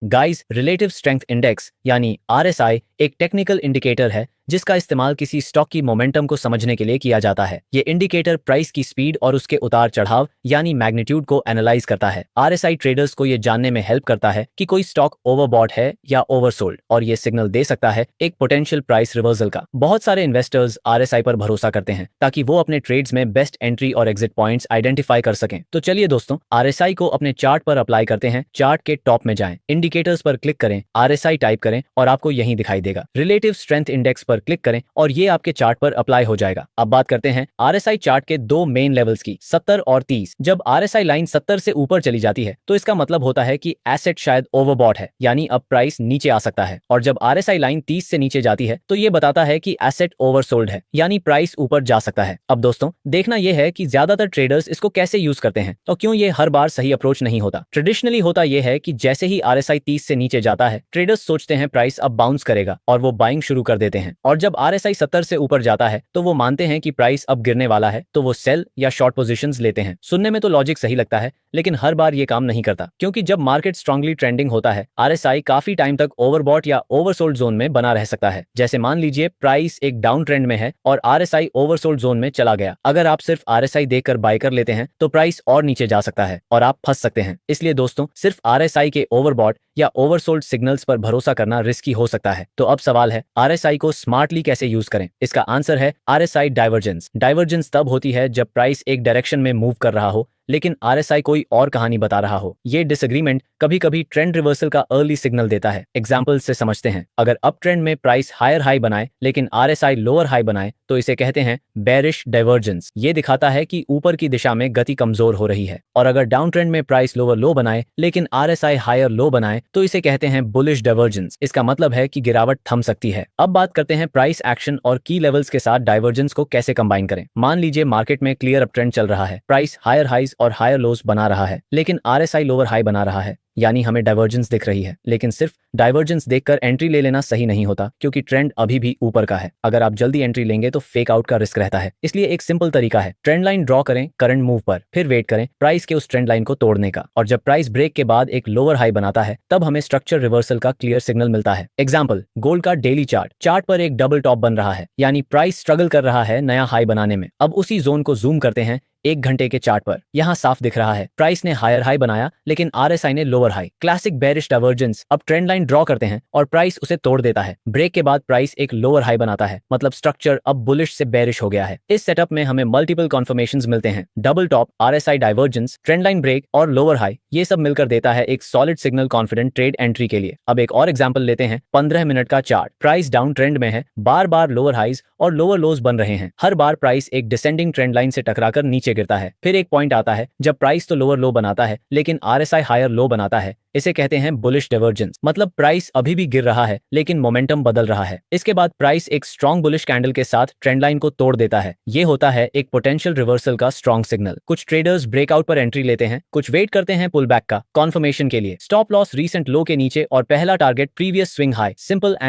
Guys, relative strength index यानी RSI एक technical indicator है जिसका इस्तेमाल किसी स्टॉक की मोमेंटम को समझने के लिए किया जाता है। ये इंडिकेटर प्राइस की स्पीड और उसके उतार चढ़ाव यानी मैग्नीट्यूड को एनालाइज करता है। आरएसआई ट्रेडर्स को ये जानने में हेल्प करता है कि कोई स्टॉक ओवरबॉट है या ओवरसोल्ड, और ये सिग्नल दे सकता है एक पोटेंशियल प्राइस रिवर्सल का। बहुत सारे इन्वेस्टर्स आरएसआई पर भरोसा करते हैं ताकि वो अपने ट्रेड्स में बेस्ट एंट्री और एग्जिट पॉइंट्स आइडेंटिफाई कर सकें। तो चलिए दोस्तों, आरएसआई को अपने चार्ट पर अप्लाई करते हैं। चार्ट के टॉप में जाएं, इंडिकेटर्स पर क्लिक करें, आरएसआई टाइप करें और आपको यहीं दिखाई देगा। रिलेटिव स्ट्रेंथ इंडेक्स पर क्लिक करें और ये आपके चार्ट पर अप्लाई हो जाएगा। अब बात करते हैं आरएसआई चार्ट के दो मेन लेवल्स की, 70 और 30। जब आरएसआई लाइन 70 से ऊपर चली जाती है तो इसका मतलब होता है कि एसेट शायद ओवरबॉट है, यानी अब प्राइस नीचे आ सकता है। और जब आरएसआई लाइन 30 से नीचे जाती है तो ये बताता है कि एसेट ओवरसोल्ड है, यानी प्राइस ऊपर जा सकता है। अब दोस्तों, देखना यह है कि ज्यादातर ट्रेडर्स इसको कैसे यूज करते हैं और क्यों ये हर बार सही अप्रोच नहीं होता। ट्रेडिशनली होता यह है कि जैसे ही आरएसआई 30 से नीचे जाता है, ट्रेडर्स सोचते हैं प्राइस अब बाउंस करेगा और वो बाइंग शुरू कर देते हैं। और जब आरएसआई 70 से ऊपर जाता है तो वो मानते हैं कि प्राइस अब गिरने वाला है, तो वो सेल या शॉर्ट पोजीशंस लेते हैं। सुनने में तो लॉजिक सही लगता है, लेकिन हर बार ये काम नहीं करता, क्योंकि जब मार्केट स्ट्रांगली ट्रेंडिंग होता है, आरएसआई काफी टाइम तक ओवरबॉट या ओवरसोल्ड जोन में बना रह सकता है। जैसे मान लीजिए प्राइस एक डाउन ट्रेंड में है और आरएसआई ओवरसोल्ड जोन में चला गया। अगर आप सिर्फ आरएसआई देखकर बाय कर लेते हैं तो प्राइस और नीचे जा सकता है और आप फंस सकते हैं। इसलिए दोस्तों, सिर्फ आरएसआई के ओवरबॉट या ओवरसोल्ड सिग्नल्स पर भरोसा करना रिस्की हो सकता है। तो अब सवाल है, आरएसआई को स्मार्टली कैसे यूज करें? इसका आंसर है आरएसआई डाइवर्जेंस। डाइवर्जेंस तब होती है जब प्राइस एक डायरेक्शन में मूव कर रहा हो लेकिन आरएसआई कोई और कहानी बता रहा हो। ये डिसएग्रीमेंट कभी कभी ट्रेंड रिवर्सल का अर्ली सिग्नल देता है। एग्जांपल से समझते हैं, अगर अप ट्रेंड में प्राइस हायर हाई बनाए लेकिन आरएसआई लोअर हाई बनाए तो इसे कहते हैं बेरिश डाइवर्जेंस। ये दिखाता है कि ऊपर की दिशा में गति कमजोर हो रही है। और अगर डाउन ट्रेंड में प्राइस लोअर लो बनाए लेकिन आरएसआई हायर लो बनाए तो इसे कहते हैं बुलिश डाइवर्जेंस। इसका मतलब है कि गिरावट थम सकती है। अब बात करते हैं प्राइस एक्शन और की लेवल्स के साथ डाइवर्जेंस को कैसे कंबाइन करें। मान लीजिए मार्केट में क्लियर अप ट्रेंड चल रहा है, प्राइस हायर हाइज और हायर लोस बना रहा है लेकिन आरएसआई लोअर हाई बना रहा है, यानी हमें डाइवर्जेंस दिख रही है। लेकिन सिर्फ डाइवर्जेंस देखकर एंट्री ले लेना सही नहीं होता, क्योंकि ट्रेंड अभी भी ऊपर का है। अगर आप जल्दी एंट्री लेंगे तो फेक आउट का रिस्क रहता है। इसलिए एक सिंपल तरीका है, ट्रेंड लाइन ड्रॉ करें करंट मूव पर, फिर वेट करें प्राइस के उस ट्रेंड लाइन को तोड़ने का। और जब प्राइस ब्रेक के बाद एक लोअर हाई बनाता है तब हमें स्ट्रक्चर रिवर्सल का क्लियर सिग्नल मिलता है। एग्जाम्पल, गोल्ड का डेली चार्ट पर एक डबल टॉप बन रहा है, यानी प्राइस स्ट्रगल कर रहा है नया हाई बनाने में। अब उसी जोन को जूम करते हैं एक घंटे के चार्ट पर। यहाँ साफ दिख रहा है प्राइस ने हायर हाई बनाया लेकिन आरएसआई ने lower high. Classic bearish divergence. अब ट्रेंड लाइन ड्रॉ करते हैं और प्राइस उसे तोड़ देता है। ब्रेक के बाद प्राइस एक लोअर हाई बनाता है, मतलब स्ट्रक्चर अब बुलिश से बेरिश हो गया है। इस सेटअप में हमें मल्टीपल कन्फर्मेशंस मिलते हैं, double top, RSI divergence, trend line break और लोअर हाई। ये सब मिलकर देता है एक solid signal confident trade entry के लिए। अब एक और एग्जाम्पल लेते हैं, 15 मिनट का चार्ट। प्राइस डाउन ट्रेंड में है, बार बार लोअर हाइज और लोअर लोज बन रहे हैं। हर बार प्राइस एक डिसेंडिंग ट्रेंड लाइन से टकराकर नीचे गिरता है। फिर एक पॉइंट आता है जब प्राइस तो लोअर लो बनाता है लेकिन आरएसआई हायर लो बनाता है। इसे कहते हैं बुलिश डाइवर्जेंस, मतलब प्राइस अभी भी गिर रहा है लेकिन मोमेंटम बदल रहा है। इसके बाद प्राइस एक स्ट्रॉन्ग बुलिश कैंडल के साथ ट्रेंड लाइन को तोड़ देता है। ये होता है एक पोटेंशियल रिवर्सल का स्ट्रॉन्ग सिग्नल। कुछ ट्रेडर्स ब्रेकआउट पर एंट्री लेते हैं, कुछ वेट करते हैं पुल बैक का कॉन्फर्मेशन के लिए। स्टॉप लॉस रीसेंट लो के नीचे और पहला target previous swing high. Simple and